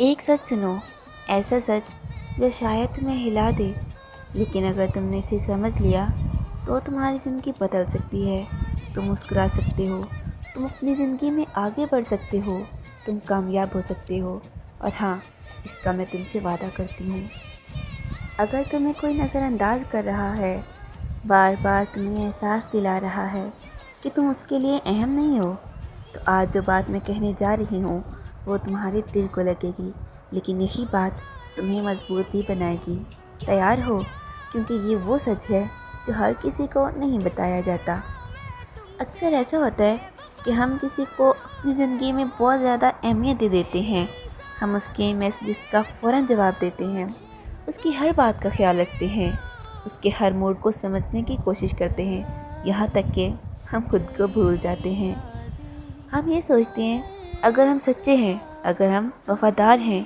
ایک سچ سنو، ایسا سچ جو شاید تمہیں ہلا دے، لیکن اگر تم نے اسے سمجھ لیا تو تمہاری زندگی بدل سکتی ہے۔ تم مسکرا سکتے ہو، تم اپنی زندگی میں آگے بڑھ سکتے ہو، تم کامیاب ہو سکتے ہو، اور ہاں، اس کا میں تم سے وعدہ کرتی ہوں۔ اگر تمہیں کوئی نظر انداز کر رہا ہے، بار بار تمہیں احساس دلا رہا ہے کہ تم اس کے لیے اہم نہیں ہو، تو آج جو بات میں کہنے جا رہی ہوں وہ تمہارے دل کو لگے گی، لیکن یہی بات تمہیں مضبوط بھی بنائے گی۔ تیار ہو؟ کیونکہ یہ وہ سچ ہے جو ہر کسی کو نہیں بتایا جاتا۔ اکثر ایسا ہوتا ہے کہ ہم کسی کو اپنی زندگی میں بہت زیادہ اہمیت دے دیتے ہیں۔ ہم اس کے میسیجز کا فوراً جواب دیتے ہیں، اس کی ہر بات کا خیال رکھتے ہیں، اس کے ہر موڈ کو سمجھنے کی کوشش کرتے ہیں، یہاں تک کہ ہم خود کو بھول جاتے ہیں۔ ہم یہ سوچتے ہیں اگر ہم سچے ہیں، اگر ہم وفادار ہیں،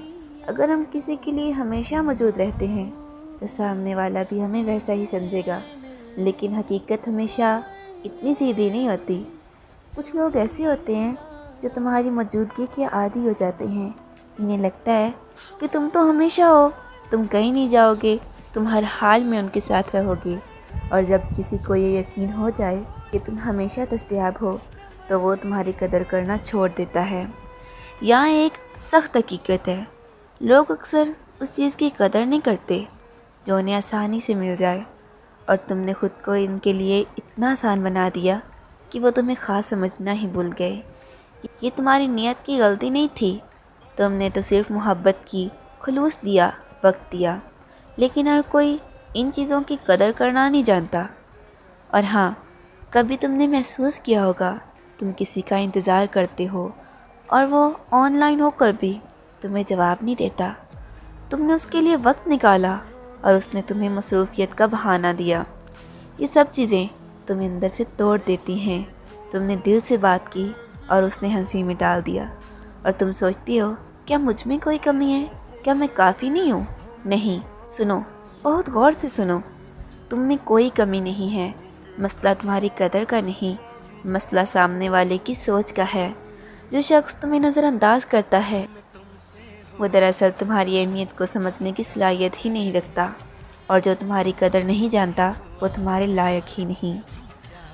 اگر ہم کسی کے لیے ہمیشہ موجود رہتے ہیں تو سامنے والا بھی ہمیں ویسا ہی سمجھے گا، لیکن حقیقت ہمیشہ اتنی سیدھی نہیں ہوتی۔ کچھ لوگ ایسے ہوتے ہیں جو تمہاری موجودگی کے عادی ہو جاتے ہیں۔ انہیں لگتا ہے کہ تم تو ہمیشہ ہو، تم کہیں نہیں جاؤ گے، تم ہر حال میں ان کے ساتھ رہو گے، اور جب کسی کو یہ یقین ہو جائے کہ تم ہمیشہ دستیاب ہو تو وہ تمہاری قدر کرنا چھوڑ دیتا ہے۔ یہاں ایک سخت حقیقت ہے، لوگ اکثر اس چیز کی قدر نہیں کرتے جو انہیں آسانی سے مل جائے، اور تم نے خود کو ان کے لیے اتنا آسان بنا دیا کہ وہ تمہیں خاص سمجھنا ہی بھول گئے۔ یہ تمہاری نیت کی غلطی نہیں تھی، تم نے تو صرف محبت کی، خلوص دیا، وقت دیا، لیکن ہر کوئی ان چیزوں کی قدر کرنا نہیں جانتا۔ اور ہاں، کبھی تم نے محسوس کیا ہوگا تم کسی کا انتظار کرتے ہو اور وہ آن لائن ہو کر بھی تمہیں جواب نہیں دیتا۔ تم نے اس کے لیے وقت نکالا اور اس نے تمہیں مصروفیت کا بہانہ دیا۔ یہ سب چیزیں تمہیں اندر سے توڑ دیتی ہیں۔ تم نے دل سے بات کی اور اس نے ہنسی میں ڈال دیا، اور تم سوچتی ہو کیا مجھ میں کوئی کمی ہے، کیا میں کافی نہیں ہوں؟ نہیں، سنو، بہت غور سے سنو، تم میں کوئی کمی نہیں ہے۔ مسئلہ تمہاری قدر کا نہیں، مسئلہ سامنے والے کی سوچ کا ہے۔ جو شخص تمہیں نظر انداز کرتا ہے وہ دراصل تمہاری اہمیت کو سمجھنے کی صلاحیت ہی نہیں رکھتا، اور جو تمہاری قدر نہیں جانتا وہ تمہارے لائق ہی نہیں۔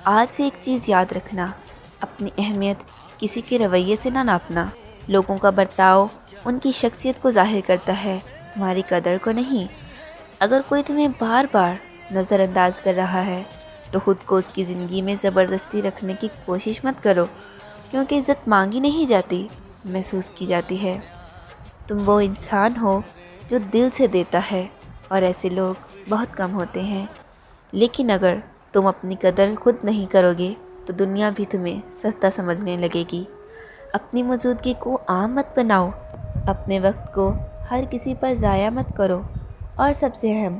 آج سے ایک چیز یاد رکھنا، اپنی اہمیت کسی کے رویے سے نہ ناپنا۔ لوگوں کا برتاؤ ان کی شخصیت کو ظاہر کرتا ہے، تمہاری قدر کو نہیں۔ اگر کوئی تمہیں بار بار نظر انداز کر رہا ہے تو خود کو اس کی زندگی میں زبردستی رکھنے کی کوشش مت کرو، کیونکہ عزت مانگی نہیں جاتی، محسوس کی جاتی ہے۔ تم وہ انسان ہو جو دل سے دیتا ہے، اور ایسے لوگ بہت کم ہوتے ہیں۔ لیکن اگر تم اپنی قدر خود نہیں کرو گے تو دنیا بھی تمہیں سستا سمجھنے لگے گی۔ اپنی موجودگی کو عام مت بناؤ، اپنے وقت کو ہر کسی پر ضائع مت کرو، اور سب سے اہم،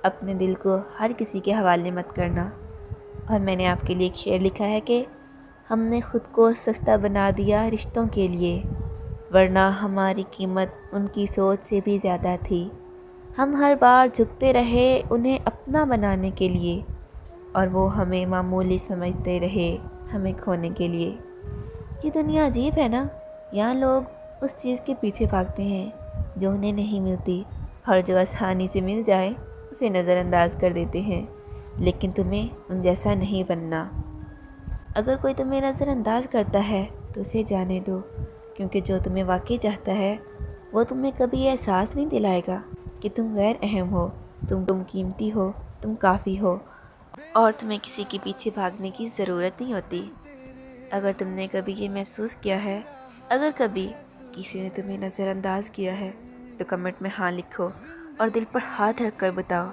اپنے دل کو ہر کسی کے حوالے مت کرنا۔ اور میں نے آپ کے لیے ایک شعر لکھا ہے کہ ہم نے خود کو سستا بنا دیا رشتوں کے لیے، ورنہ ہماری قیمت ان کی سوچ سے بھی زیادہ تھی۔ ہم ہر بار جھکتے رہے انہیں اپنا بنانے کے لیے، اور وہ ہمیں معمولی سمجھتے رہے ہمیں کھونے کے لیے۔ یہ دنیا عجیب ہے نا، یہاں لوگ اس چیز کے پیچھے بھاگتے ہیں جو انہیں نہیں ملتی، اور جو آسانی سے مل جائے اسے نظر انداز کر دیتے ہیں۔ لیکن تمہیں ان جیسا نہیں بننا۔ اگر کوئی تمہیں نظر انداز کرتا ہے تو اسے جانے دو، کیونکہ جو تمہیں واقعی چاہتا ہے وہ تمہیں کبھی احساس نہیں دلائے گا کہ تم غیر اہم ہو، تم قیمتی ہو، تم کافی ہو، اور تمہیں کسی کے پیچھے بھاگنے کی ضرورت نہیں ہوتی۔ اگر تم نے کبھی یہ محسوس کیا ہے، اگر کبھی کسی نے تمہیں نظر انداز کیا ہے، تو کمنٹ میں ہاں لکھو، اور دل پر ہاتھ رکھ کر بتاؤ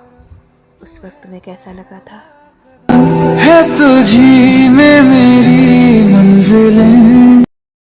اس وقت تمہیں کیسا لگا تھا۔ ہے تجھی میں میری